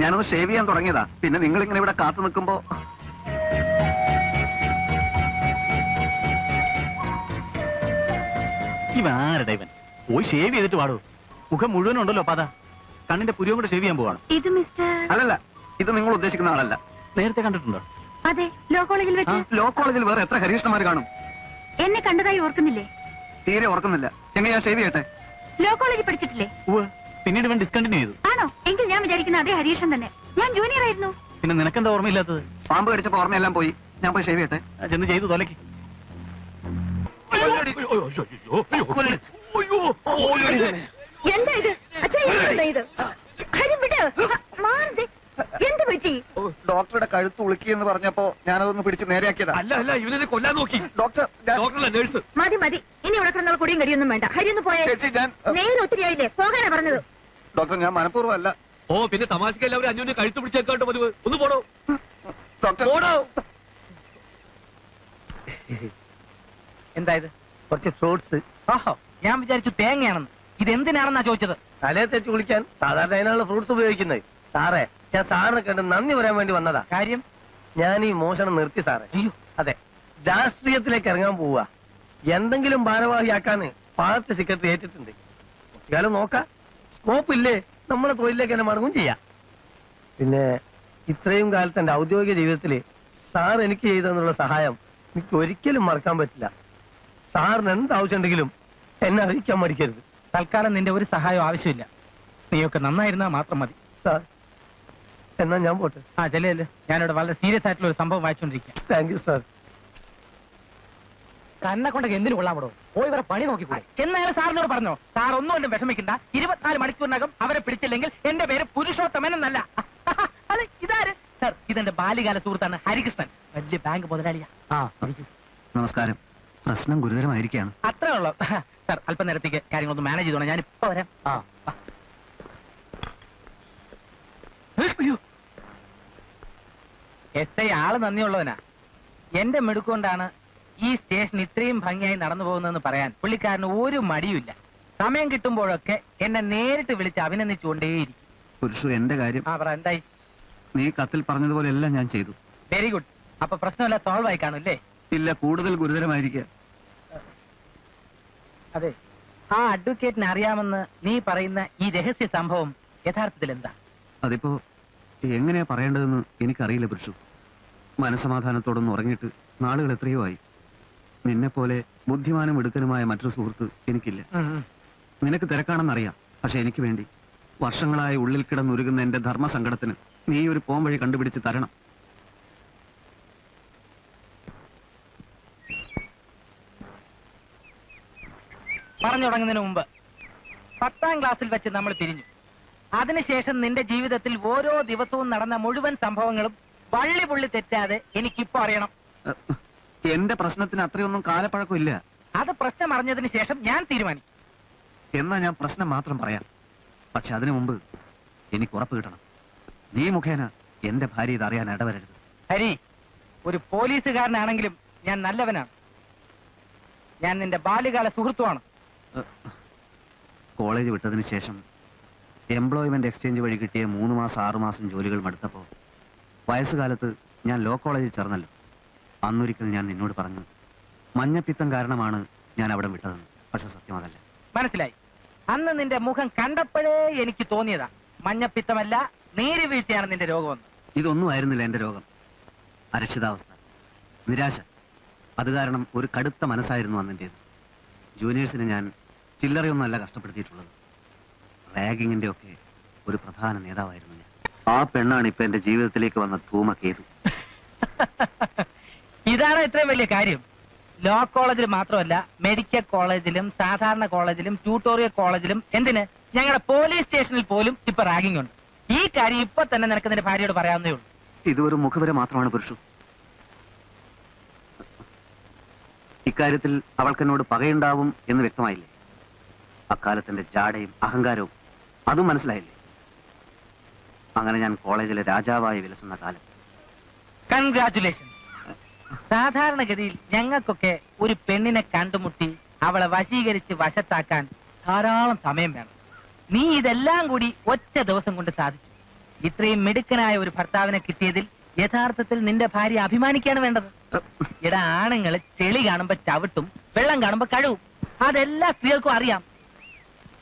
ഞാനൊന്ന് ഷേവ് ചെയ്യാൻ തുടങ്ങിയതാ. പിന്നെ നിങ്ങൾ ഇങ്ങനെ ഇവിടെ കാത്തു നിൽക്കുമ്പോ ഇവൻ പോയി ഷേവ് ചെയ്തിട്ട് പാടൂ. മുഖം മുഴുവനും ഉണ്ടല്ലോ പാത. കണ്ണിന്റെ പുരിയും കൂടെ ഷേവ് ചെയ്യാൻ പോവാണ്. ഇത് മിസ്റ്റർ അല്ലല്ല, ഇത് നിങ്ങൾ ഉദ്ദേശിക്കുന്ന ആളല്ല. നേരത്തെ കണ്ടിട്ടുണ്ടോ? അതെ, ലോ കോളേജിൽ വെച്ച്. ലോ കോളേജിൽ വേറെ എത്ര ഹരീഷ്ണന്മാർ കാണും? എന്നെ കണ്ടതായി ഓർക്കുന്നില്ലേ? തീരെ ഓർക്കുന്നില്ല. എങ്ങനെ ഞാൻ ഷേവ് ചെയ്യട്ടെ? ലോ കോളേജിൽ പഠിച്ചിട്ടില്ലേ? പിന്നീട് ഇവൻ ഡിസ്കണ്ടിന്യൂ ചെയ്തു. ആണോ? എങ്കിൽ ഞാൻ വിചാരിക്കുന്ന അതേ ഹരീഷൻ തന്നെ. ഞാൻ ജൂനിയർ ആയിരുന്നു. പിന്നെ നിനക്കെന്താ ഓർമ്മയില്ലാത്തത്? പാമ്പ് കടിച്ചപ്പോ ഓർമ്മയെല്ലാം പോയി. ഞാൻ പോയി ഷേവ് ചെയ്യട്ടെ? ചെന്ന് ചെയ്തു തൊലക്ക്. എന്താ ഇത്? എന്ത് പറ്റി? ഡോക്ടറുടെ കഴുത്ത് ഉളുക്കിയെന്ന് പറഞ്ഞപ്പോ ഞാനതൊന്ന് പിടിച്ച് നേരെയാക്കിയതാ. അല്ല ഇവനെ കൊല്ലാൻ നോക്കി. Doctor nurse. മതി മതി, ഇനി ഇവിടെ കിടന്നുള്ള കുടിയും കരിയൊന്നും വേണ്ട. ഹരിയൊന്ന് പോയേ. നേരം ഒത്തിരി ആയില്ലേ, പോകാനാ പറഞ്ഞത്. ഡോക്ടർ, ഞാൻ മനഃപൂർവ്വം അല്ല. ഓ പിന്നെ തമാശക്ക് എല്ലാവരും അഞ്ഞൂന് കഴുത്ത് പിടിച്ചേക്കാണ്ട് പതിവ്. ഒന്ന് പോടോ ഡോക്ടർ. പോടോ. എന്തായത്? കുറച്ച് ഫ്രൂട്ട്സ്. ഓഹോ, ഞാൻ വിചാരിച്ചു തേങ്ങയാണെന്ന്. ഇത് എന്തിനാണെന്നാ ചോദിച്ചത്? തലയെ തെച്ച് കുളിക്കാൻ സാധാരണ അതിനാണല്ലോ ഫ്രൂട്ട്സ് ഉപയോഗിക്കുന്നത്. സാറേ, ഞാൻ സാറിനെ കണ്ട് നന്ദി പറയാൻ വേണ്ടി വന്നതാ. കാര്യം? ഞാൻ ഈ മോഷണം നിർത്തി സാറേ. അയ്യോ, അതെ, രാഷ്ട്രീയത്തിലേക്ക് ഇറങ്ങാൻ പോവുക. എന്തെങ്കിലും ഭാരവാഹിയാക്കാന് പാർട്ടി സെക്രട്ടറി ഏറ്റിട്ടുണ്ട്. കാലം നോക്കാം, സ്കോപ്പ് ഇല്ലേ നമ്മളെ തൊഴിലേക്ക് തന്നെ മടങ്ങും ചെയ്യാം. പിന്നെ ഇത്രയും കാലത്ത് എന്റെ ഔദ്യോഗിക ജീവിതത്തില് സാർ എനിക്ക് ചെയ്തെന്നുള്ള സഹായം എനിക്ക് ഒരിക്കലും മറക്കാൻ പറ്റില്ല. സാറിന് എന്താവശ്യമുണ്ടെങ്കിലും എന്നെ അറിയിക്കാൻ മടിക്കരുത്. തൽക്കാലം നിന്റെ ഒരു സഹായം ആവശ്യമില്ല. നീയൊക്കെ നന്നായിരുന്നാ മാത്രം മതി. സാർ, എന്നാ ഞാൻ പോട്ടെ. ചെല്ലേ, ഞാനിവിടെ വളരെ സീരിയസ് ആയിട്ടുള്ള ഒരു സംഭവം വായിച്ചോണ്ടിരിക്കാം. Thank you sir. കണ്ണെ കൊണ്ടൊക്കെ എന്തിനു കൊള്ളാമോ? പോയി ഇവരെ പണി നോക്കിക്കൂടെ? എന്നാലും സാറിനോട് പറഞ്ഞോ, സാർ ഒന്നുകൊണ്ടും വിഷമിക്കണ്ട. 24 മണിക്കൂറിനകം അവരെ പിടിച്ചില്ലെങ്കിൽ എന്റെ പേര് പുരുഷോത്തമൻ എന്നല്ല. അതെ, ഇതാര്? സാർ, ഇതെന്റെ ബാല്യകാല സുഹൃത്താണ് ഹരികൃഷ്ണൻ, വലിയ ബാങ്ക് മുതലാളിയാ. നമസ്കാരം. പ്രശ്നം ഗുരുതരമായിരിക്കുകയാണ്. അത്രേ ഉള്ളൂ സാർ. അല്പം നേരത്തേക്ക് കാര്യങ്ങളൊന്ന് മാനേജ് ചെയ്തോണം. ഞാൻ ഇപ്പൊ വരാം. SI ആള് നന്ദിയുള്ളവനാ. എന്റെ മിടുക്കൊണ്ടാണ് ഈ സ്റ്റേഷൻ ഇത്രയും ഭംഗിയായി നടന്നു പോകുന്നതെന്ന് പറയാൻ പുള്ളിക്കാരന് ഒരു മടിയുമില്ല. സമയം കിട്ടുമ്പോഴൊക്കെ എന്നെ നേരിട്ട് വിളിച്ച് അഭിനന്ദിച്ചുകൊണ്ടേയിരിക്കും. പുരുഷു, എന്റെ കാര്യം എന്തായി? നീ കത്തിൽ പറഞ്ഞതുപോലെ എല്ലാം ഞാൻ ചെയ്തു. Very good. അപ്പൊ പ്രശ്നമല്ല, സോൾവ് ആയി കാണും അല്ലേ? ഇല്ല, കൂടുതൽ ഗുരുതരമായിരിക്കുക. അതെ, ആ അഡ്വക്കേറ്റിന് അറിയാമെന്ന് നീ പറയുന്ന ഈ രഹസ്യ സംഭവം യഥാർത്ഥത്തിൽ എന്താ? അതിപ്പോ എങ്ങനെയാ പറയേണ്ടതെന്ന് എനിക്കറിയില്ല പുരുഷു. മനസമാധാനത്തോടൊന്ന് ഉറങ്ങിയിട്ട് നാളുകൾ എത്രയോ ആയി. നിന്നെ പോലെ ബുദ്ധിമാനും എടുക്കനുമായ മറ്റൊരു സുഹൃത്ത് എനിക്കില്ല. നിനക്ക് തിരക്കാണെന്നറിയാം. പക്ഷെ എനിക്ക് വേണ്ടി വർഷങ്ങളായി ഉള്ളിൽ കിടന്നുരുകുന്ന എന്റെ ധർമ്മസങ്കടത്തിന് നീ ഒരു പോംവഴി കണ്ടുപിടിച്ച് തരണം. പറഞ്ഞു തുടങ്ങുന്നതിന് മുമ്പ് 10ാം ക്ലാസ്സിൽ വെച്ച് നമ്മൾ പിരിഞ്ഞു. അതിനുശേഷം നിന്റെ ജീവിതത്തിൽ ഓരോ ദിവസവും നടന്ന മുഴുവൻ സംഭവങ്ങളും വള്ളി പുള്ളി തെറ്റാതെ എനിക്കിപ്പോ അറിയണം. എന്റെ പ്രശ്നത്തിന് അത്രയൊന്നും കാലപ്പഴക്കമില്ല. അത് പ്രശ്നം അറിഞ്ഞതിന് ശേഷം ഞാൻ തീരുമാനിക്കും. എന്നാ ഞാൻ പ്രശ്നം മാത്രം പറയാം. പക്ഷെ അതിനു മുമ്പ് എനിക്ക് ഉറപ്പ് കിട്ടണം. നീ മുഖേന എന്റെ ഭാര്യ ഇതറിയാൻ ഇടവരരുത്. ഹരി, ഒരു പോലീസുകാരനാണെങ്കിലും ഞാൻ നല്ലവനാണ്. ഞാൻ നിന്റെ ബാല്യകാല സുഹൃത്തുമാണ്. കോളേജ് വിട്ടതിന് ശേഷം എംപ്ലോയ്മെന്റ് എക്സ്ചേഞ്ച് വഴി കിട്ടിയ 3 മാസം 6 മാസം ജോലികൾ മടുത്തപ്പോ വയസ്സുകാലത്ത് ഞാൻ ലോ കോളേജിൽ ചേർന്നല്ലോ. അന്നൊരിക്കൽ ഞാൻ നിന്നോട് പറഞ്ഞു, മഞ്ഞപ്പിത്തം കാരണമാണ് ഞാൻ അവിടെ വിട്ടതെന്ന്. പക്ഷെ സത്യം അതല്ല. മനസ്സിലായി. അന്ന് നിന്റെ മുഖം കണ്ടപ്പോഴേ എനിക്ക് തോന്നിയതാ മഞ്ഞപ്പിത്തമല്ല, നീരുവീഴ്ചയാണ് നിന്റെ രോഗമെന്ന്. ഇതൊന്നും ആയിരുന്നില്ല എന്റെ രോഗം. അരക്ഷിതാവസ്ഥ, നിരാശ. അത് കാരണം ഒരു കടുത്ത മനസ്സായിരുന്നു അന്നെന്റേത്. ജൂനിയേഴ്സിനെ ഞാൻ ചില്ലറയൊന്നുമല്ല കഷ്ടപ്പെടുത്തിയിട്ടുള്ളത്. റാഗിങ്ങിന്റെ ഒക്കെ ഒരു പ്രധാന നേതാവായിരുന്നു ഞാൻ. ആ പെണ്ണാണ് ഇപ്പൊ എന്റെ ജീവിതത്തിലേക്ക് വന്ന ധൂമകേതു. ഇതാണ് ഇത്രയും വലിയ കാര്യം. ലോ കോളേജിൽ മാത്രമല്ല, മെഡിക്കൽ കോളേജിലും സാധാരണ കോളേജിലും ട്യൂട്ടോറിയൽ കോളേജിലും എന്തിന് ഞങ്ങളുടെ പോലീസ് സ്റ്റേഷനിൽ പോലും ഇപ്പൊ റാഗിംഗ് ഉണ്ട്. ഈ കാര്യം ഇപ്പൊ തന്നെ നിനക്ക് നിന്റെ ഭാര്യയോട് പറയാവുന്നേ ഉള്ളൂ. ഇതൊരു മുഖവര മാത്രമാണ് പുരുഷു. ഇക്കാര്യത്തിൽ അവൾക്കെന്നോട് പകയുണ്ടാവും എന്ന് വ്യക്തമായില്ലേ? അക്കാലത്തിന്റെ ജാടയും അഹങ്കാരവും അതും മനസ്സിലായില്ലേ? അങ്ങനെ ഞാൻ കോളേജിലെ രാജാവായി വിലസുന്ന കാലം. കൺഗ്രാറ്റുലേഷൻ. സാധാരണഗതിയിൽ ഞങ്ങൾക്കൊക്കെ ഒരു പെണ്ണിനെ കണ്ടുമുട്ടി അവളെ വശീകരിച്ച് വശത്താക്കാൻ ധാരാളം സമയം വേണം. നീ ഇതെല്ലാം കൂടി ഒറ്റ ദിവസം കൊണ്ട് സാധിച്ചു. ഇത്രയും മിടുക്കനായ ഒരു ഭർത്താവിനെ കിട്ടിയതിൽ യഥാർത്ഥത്തിൽ നിന്റെ ഭാര്യ അഭിമാനിക്കാണ് വേണ്ടത്. എടാ, ആണുങ്ങൾ ചെളി കാണുമ്പോ ചവിട്ടും, വെള്ളം കാണുമ്പോ കഴുവും. അതെല്ലാ സ്ത്രീകൾക്കും അറിയാം.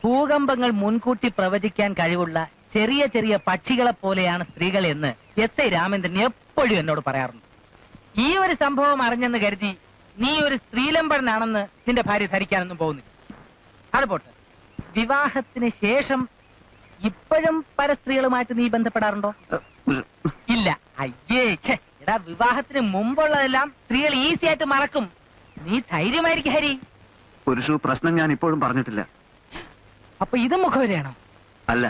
ഭൂകമ്പങ്ങൾ മുൻകൂട്ടി പ്രവചിക്കാൻ കഴിവുള്ള ചെറിയ ചെറിയ പക്ഷികളെ പോലെയാണ് സ്ത്രീകൾ എന്ന് എസ് ഐ രാമേന്ദ്രൻ എപ്പോഴും എന്നോട് പറയാറുണ്ട്. ഈ ഒരു സംഭവം അറിഞ്ഞെന്ന് കരുതി നീ ഒരു സ്ത്രീലമ്പടനാണെന്ന് നിന്റെ ഭാര്യ ധരിക്കാനൊന്നും പോകുന്നില്ല. അത് പോട്ടെ, വിവാഹത്തിന് ശേഷം ഇപ്പോഴും പരസ്ത്രീകളുമായിട്ട് നീ ബന്ധപ്പെടാറുണ്ടോ? ഇല്ല. അയ്യേ, ഛെ, എടാ, വിവാഹത്തിന് മുമ്പുള്ളതെല്ലാം സ്ത്രീകൾ ഈസി ആയിട്ട് മറക്കും. നീ ധൈര്യമായിരിക്കും ഹരി. പുരുഷു, പ്രശ്നം ഞാൻ ഇപ്പോഴും പറഞ്ഞിട്ടില്ല. അപ്പൊ ഇത് മുഖവരെയാണോ? അല്ല,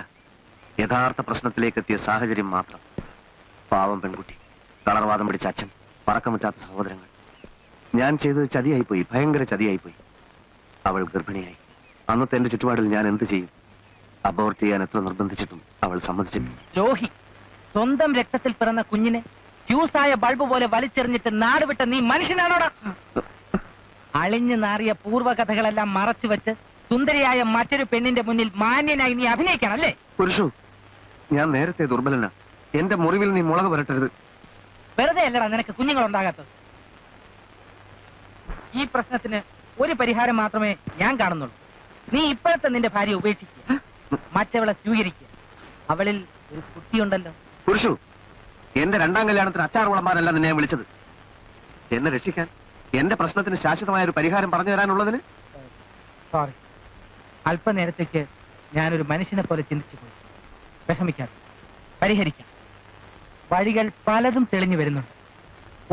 യഥാർത്ഥ പ്രശ്നത്തിലേക്ക് എത്തിയ സാഹചര്യം മാത്രം. പാവം പെൺകുട്ടി, കളർവാദം പിടിച്ച അച്ഛൻ, പറക്കമുറ്റാത്ത സഹോദരങ്ങൾ. ഞാൻ ചെയ്തത് ചതിയായിപ്പോയി, ഭയങ്കര ചതിയായിപ്പോയി. അവൾ ഗർഭിണിയായി. അന്നത്തെ എന്റെ ചുറ്റുപാടിൽ ഞാൻ എന്ത് ചെയ്യും? അബോർട്ട് ചെയ്യാൻ എത്ര നിർബന്ധിച്ചിട്ടും അവൾ സമ്മതിച്ചിട്ടില്ല. ദ്രോഹി. സ്വന്തം രക്തത്തിൽ പിറന്ന കുഞ്ഞിനെ ഫ്യൂസായ ബൾബ് പോലെ വലിച്ചെറിഞ്ഞിട്ട് നാട് വിട്ട നീ മനുഷ്യനാണോടാ? അളിഞ്ഞു നാറിയ പൂർവ്വകഥകളെല്ലാം മറച്ചു വെച്ച് സുന്ദരിയായ മറ്റൊരു പെണ്ണിന്റെ മുന്നിൽ മാന്യനായി നീ അഭിനയിക്കണല്ലേ? പുരുഷു, ഞാൻ നേരത്തെ ദുർബലനാ. എന്റെ മുറിവിൽ നീ മുളക് പുരട്ടരുത്. വെറുതെ അല്ലടാ നിനക്ക് കുഞ്ഞുങ്ങൾ ഉണ്ടാകാത്തത്. ഈ പ്രശ്നത്തിന് ഒരു പരിഹാരം മാത്രമേ ഞാൻ കാണുന്നുള്ളൂ. നീ ഇപ്പോഴത്തെ നിന്റെ ഭാര്യ ഉപേക്ഷിക്കുക, മറ്റവളെ സ്വീകരിക്കുക. അവളിൽ ഒരു കുട്ടിയുണ്ടല്ലോ. പുരുഷു, എന്റെ രണ്ടാം കല്യാണത്തിന് അച്ചാർ വിളമ്പാനല്ല നിന്നെ ഞാൻ വിളിച്ചത്. എന്നെ രക്ഷിക്കാൻ, എന്റെ പ്രശ്നത്തിന് ശാശ്വതമായ ഒരു പരിഹാരം പറഞ്ഞു തരാനുള്ളതിന്. സോറി, അല്പനേരത്തേക്ക് ഞാനൊരു മനുഷ്യനെ പോലെ ചിന്തിച്ചു പോയി. വിഷമിക്കാതെ, പരിഹരിക്കാം. വഴികൾ പലതും തെളിഞ്ഞു വരുന്നുണ്ട്.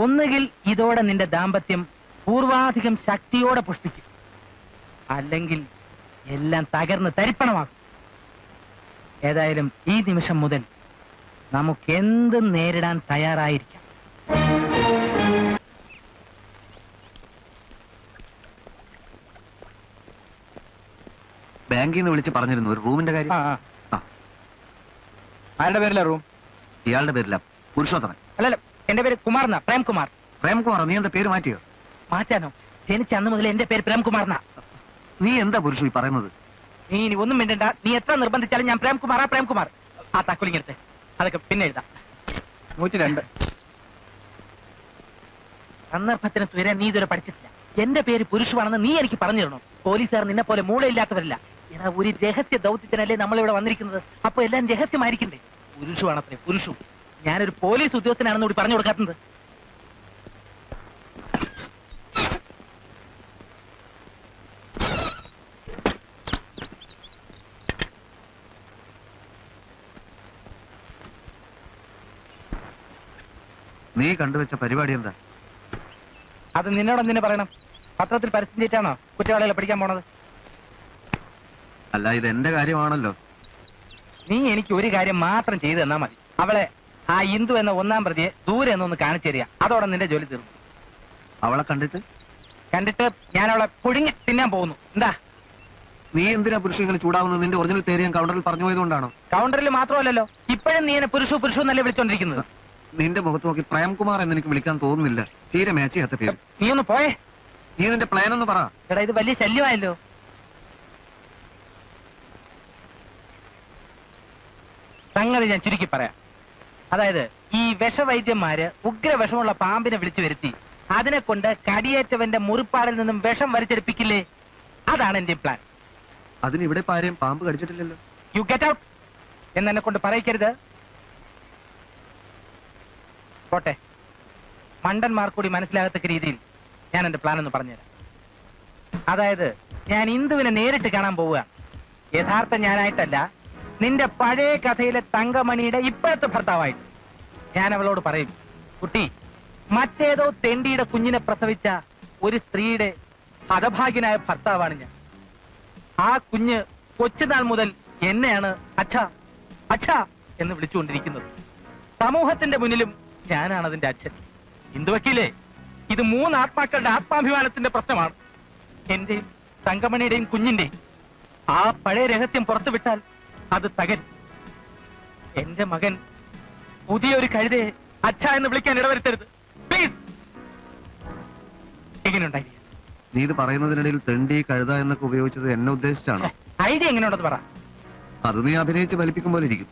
ഒന്നുകിൽ ഇതോടെ നിന്റെ ദാമ്പത്യം പൂർവാധികം ശക്തിയോടെ പുഷ്പിക്കും, അല്ലെങ്കിൽ എല്ലാം തകർന്ന് തരിപ്പണമാകും. ഏതായാലും ഈ നിമിഷം മുതൽ നമുക്കെന്തും നേരിടാൻ തയ്യാറായിരിക്കാം. ബാങ്കിൽ നിന്ന് വിളിച്ച് പറഞ്ഞിരുന്നു ഒരു റൂമിന്റെ കാര്യം. ആരുടെ പേരില റൂം? ഇയാളുടെ പേരില്ല, പുരുഷോത്തമൻ. അല്ലല്ല, എന്റെ പേര് കുമാർ എന്നാ, പ്രേംകുമാർ. പ്രേംകുമാർ? നീ എന്താ പേര് മാറ്റിയോ? മാറ്റാനോ? ജനിച്ച അന്ന് മുതൽ എന്റെ പേര് പ്രേംകുമാർ എന്നാ. നീ എന്താ പുരുഷു ഈ പറയുന്നത്? നീ ഇനി ഒന്നും വേണ്ടണ്ട. നീ എത്ര നിർബന്ധിച്ചാലും ഞാൻ പ്രേംകുമാറാ പ്രേംകുമാർ. ആ താക്കോലിങ്ങടുത്ത്, അതൊക്കെ പിന്നെ എഴുതാം. 102. സന്ദർഭത്തിന് തുര നീ ഇതുവരെ പഠിച്ചിട്ടില്ല. എന്റെ പേര് പുരുഷമാണെന്ന് നീ എനിക്ക് പറഞ്ഞു തരണോ? പോലീസുകാർ നിന്നെ പോലെ മൂളയില്ലാത്തവരില്ല. എടാ, ഒരു രഹസ്യ ദൗത്യത്തിനല്ലേ നമ്മളിവിടെ വന്നിരിക്കുന്നത്. അപ്പൊ എല്ലാം രഹസ്യമായിരിക്കണ്ടേ? പുരുഷമാണത്രേ, പുരുഷു. ഞാനൊരു പോലീസ് ഉദ്യോഗസ്ഥനാണെന്ന് കൂടി പറഞ്ഞു കൊടുക്കാത്തത്. നീ കണ്ടുവച്ച പരിപാടി എന്താ? അത് നിന്നോടെന്തിനു പറയണം? പത്രത്തിൽ പരസ്യം ചെയ്തിട്ടാണോ കുറ്റവാളികളെ പഠിക്കാൻ പോണത്? അല്ല, ഇത് എന്റെ കാര്യമാണല്ലോ. നീ എനിക്ക് ഒരു കാര്യം മാത്രം ചെയ്തു തന്നാ മതി. അവളെ, ആ ഇന്ദു എന്ന ഒന്നാം പ്രതിയെ ദൂരെ എന്നൊന്ന് കാണിച്ചു തരിക. അതോടെ നിന്റെ ജോലി തീർന്നു. അവളെ കണ്ടിട്ട് ഞാൻ അവളെ പുഴുങ്ങി തിന്നാൻ പോകുന്നു. എന്താ? നീ എന്തിനാ പുരുഷ ഇങ്ങനെ ചൂടാവുന്നത്? നിന്റെ ഒറിജിനൽ പേര് ഞാൻ കൗണ്ടറിൽ പറഞ്ഞു പോയതുകൊണ്ടാണോ? കൗണ്ടറിൽ മാത്രമല്ലല്ലോ, ഇപ്പോഴും നീ എന്നെ പുരുഷു പുരുഷു എന്നല്ലേ വിളിച്ചോണ്ടിരിക്കുന്നത്. നിന്റെ മുഖത്ത് നോക്കി പ്രേംകുമാർ എന്ന് എനിക്ക് വിളിക്കാൻ തോന്നുന്നില്ല. തീരെ മാച്ച് ചെയ്യാത്ത പേര്. നീ ഒന്ന് പോയേ. നീ നിന്റെ പ്ലാൻ ഒന്ന് പറ. എടാ, ഇത് വലിയ ശല്യമായല്ലോ. സംഗതി ഞാൻ ചുരുക്കി പറയാം. അതായത്, ഈ വിഷവൈദ്യന്മാര് ഉഗ്ര വിഷമുള്ള പാമ്പിനെ വിളിച്ചു വരുത്തി അതിനെ കൊണ്ട് കടിയേറ്റവന്റെ മുറിപ്പാടിൽ നിന്നും വിഷം വലിച്ചെടുപ്പിക്കില്ലേ? അതാണ് എന്റെ പ്ലാൻ. അതിന് ഇവിടെ ആരെയും പാമ്പ് കടിച്ചിട്ടില്ലല്ലോ. യു ഗെറ്റ് ഔട്ട് എന്നെ കൊണ്ട് പറയിക്കരുത്. പോട്ടെ, മണ്ടന്മാർ കൂടി മനസ്സിലാകത്തക്ക രീതിയിൽ ഞാൻ എന്റെ പ്ലാൻ ഒന്ന് പറഞ്ഞുതരാം. അതായത്, ഞാൻ ഇന്ദുവിനെ നേരിട്ട് കാണാൻ പോവുക. യഥാർത്ഥ ഞാനായിട്ടല്ല, നിന്റെ പഴയ കഥയിലെ തങ്കമണിയുടെ ഇപ്പോഴത്തെ ഭർത്താവായിട്ട്. ഞാൻ അവളോട് പറയും, കുട്ടി, മറ്റേതോ തെണ്ടിയുടെ കുഞ്ഞിനെ പ്രസവിച്ച ഒരു സ്ത്രീയുടെ ഹതഭാഗ്യനായ ഭർത്താവാണ് ഞാൻ. ആ കുഞ്ഞ് കൊച്ചുനാൾ മുതൽ എന്നെയാണ് അച്ഛാ അച്ഛാ എന്ന് വിളിച്ചുകൊണ്ടിരിക്കുന്നത്. സമൂഹത്തിന്റെ മുന്നിലും ഞാനാണ് അതിന്റെ അച്ഛൻ. ഇന്ദു വക്കീലേ, ഇത് 3 ആത്മാക്കളുടെ ആത്മാഭിമാനത്തിന്റെ പ്രശ്നമാണ്. എന്റെയും തങ്കമണിയുടെയും കുഞ്ഞിന്റെയും. ആ പഴയ രഹസ്യം പുറത്തുവിട്ടാൽ അത് തകരും. എന്റെ മകൻ പുതിയൊരു കഴുതയെ അച്ഛ എന്ന് വിളിക്കാൻ ഇടവരുത്തരുത്, പ്ലീസ്. എങ്ങനെയുണ്ടായി? നീ ഇത് പറയുന്നതിനിടയിൽ തെണ്ടി കഴുത എന്നൊക്കെ ഉപയോഗിച്ചത് എന്നെ ഉദ്ദേശിച്ചാണോ? ഐഡിയ എങ്ങനെയുണ്ടെന്ന് പറ. അത് നീ അഭിനയിച്ച് ഫലിപ്പിക്കും പോലെ ഇരിക്കും.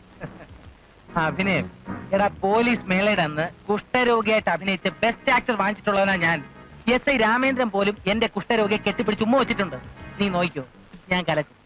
അഭിനയം എടാ പോലീസ് മേളയുടെ അന്ന് കുഷ്ഠരോഗിയായിട്ട് അഭിനയിച്ച് ബെസ്റ്റ് ആക്ടർ വാങ്ങിച്ചിട്ടുള്ളവനാ ഞാൻ. SI രാമേന്ദ്രൻ പോലും എന്റെ കുഷ്ഠരോഗിയെ കെട്ടിപ്പിടിച്ച് ഉമ്മ വെച്ചിട്ടുണ്ട്. നീ നോക്കിയോ, ഞാൻ കലക്കും.